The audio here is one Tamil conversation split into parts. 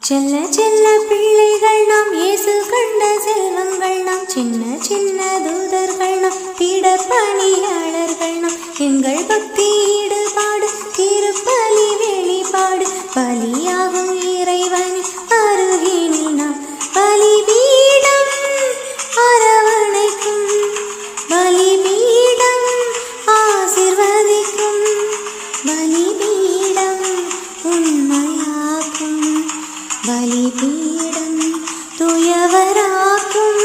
செல்ல செல்ல பிள்ளைகள் நாம், இயேசு கண்ட செல்வங்கள் நாம், சின்ன சின்ன தூதர்கள் நாம், பீடர் பணியாளர்கள் நாம். எங்கள் பக்தி ஈடுபாடு திருப்பலி வெளிப்பாடு, பலியாகும் இறைவனின் அருகினில் நாம் பலிபீடம் அரவணைக்கும், பலிபீடம் ஆசீர்வதிக்கும், பலிபீடம் உண்மையாக்கும், பலிபீடம் தூயவராக்கும்,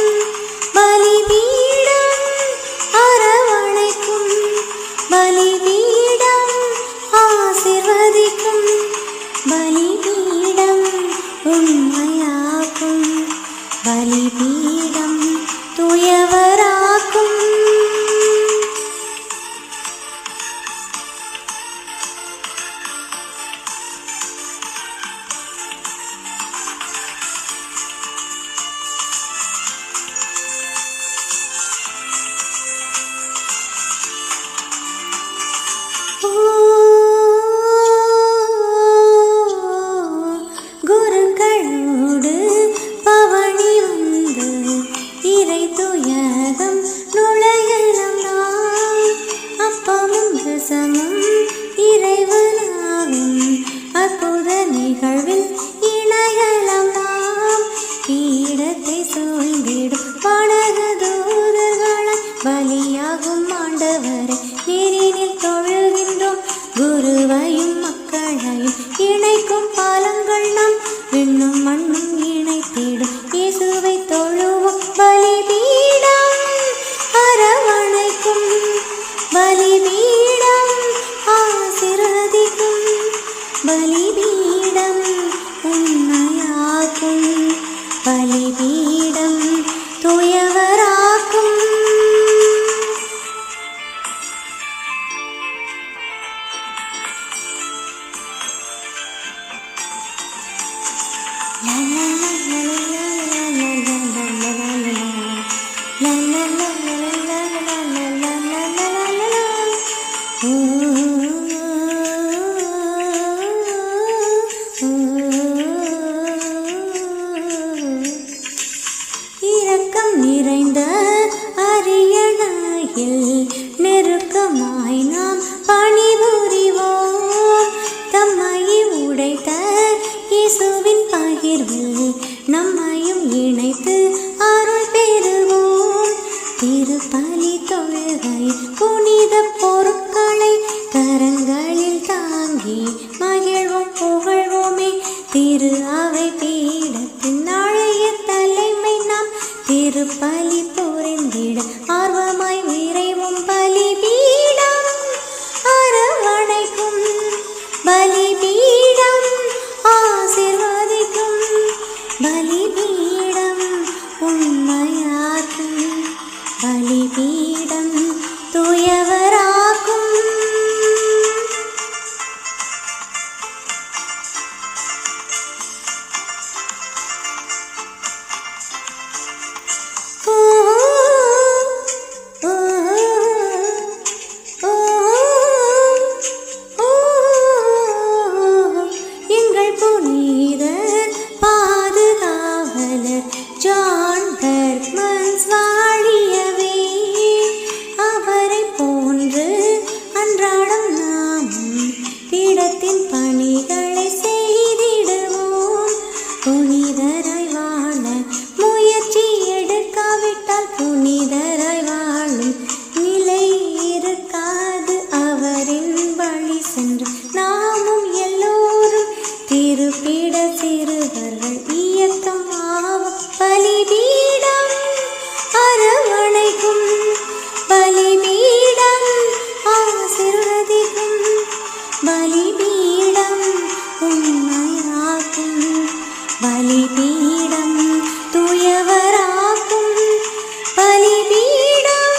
பலிபீடம் அரவணைக்கும், பலிபீடம் ஆசீர்வதிக்கும், பலிபீடம் உண்மையாக்கும், பலிபீடம் தூயவராக்கும். குருக்களோடு பவனி வந்து இறை துயகம் நுழையலாம் நாம், அப்பமும் ரசமும் இறைவனாகும் அற்புத நிகழ்வில் இணையலாம் நாம். பீடத்தை சூழ்ந்திடும் வானக தூதர்களாய் பலியாகும் ஆண்டவரை நீரினில் தொழுகின்றோம். குருவையும் மக்களையும் இணைக்கும் பாலங்கள் நாம், விண்ணும் மண்ணும் இணைத்திடும் இயேசுவை தொழுவோம். பலிபீடம் அரவணைக்கும், பலிபீடம் ஆசீர்வதிக்கும், பலிபீடம் உண்மையாக்கும், பலிபீடம் தூயவராக்கும். இரக்கம் நிறைந்த அரியணையில் நெருக்கமாய் நாம் பணிபுரிவோம். தம்மையை உடைத்த இயேசுவின் பகிர்வில் நம்மையும் இணைத்து அருள் பெறுவோம். திருப்பலி தொழுகை புனித பொருட்களை கரங்களில் தாங்கி மகிழ்வோம் புகழ்வோமே. திரு அவை பீடத்தின் நாளைய தலைமை நாம், திருப்பலி புரிந்திட ஆர்வமாய் விரைவும். பலிபீடம் அரவணைக்கும், பலிபீடம் ஆசீர்வதிக்கும், பலிபீடம் உண்மையாக்கும், பலிபீடம் தூயவராக்கும். எங்கள் புனித பாதுகாவலர் ஜான் பெர்க்மன்ஸ் வாழியவே, அவரை போன்று அன்றாடம் நாமும் பீடத்தின் பணிகளை செய்திடுவோம். புனிதராய் வாழ முயற்சி எடுக்காவிட்டால் புனிதராய் வாழும் நிலை இருக்காது. அவரின் வழி சென்று நாமும் எல்லோரும் திருப்பிட சிறுவர்கள் இயக்கம் ஆவோம். பலிபீடம் அரவணைக்கும், பலிபீடம் ஆசீர்வதிக்கும், பலிபீடம் உண்மையாக்கும், பலிபீடம் தூயவராக்கும், பலிபீடம்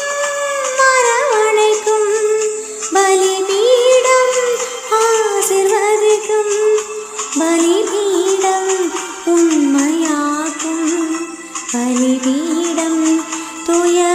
அரவணைக்கும், பலிபீடம் ஆசீர்வதிக்கும், பலிபீடம் உண்மையாக்கும், பலிபீடம் துயர்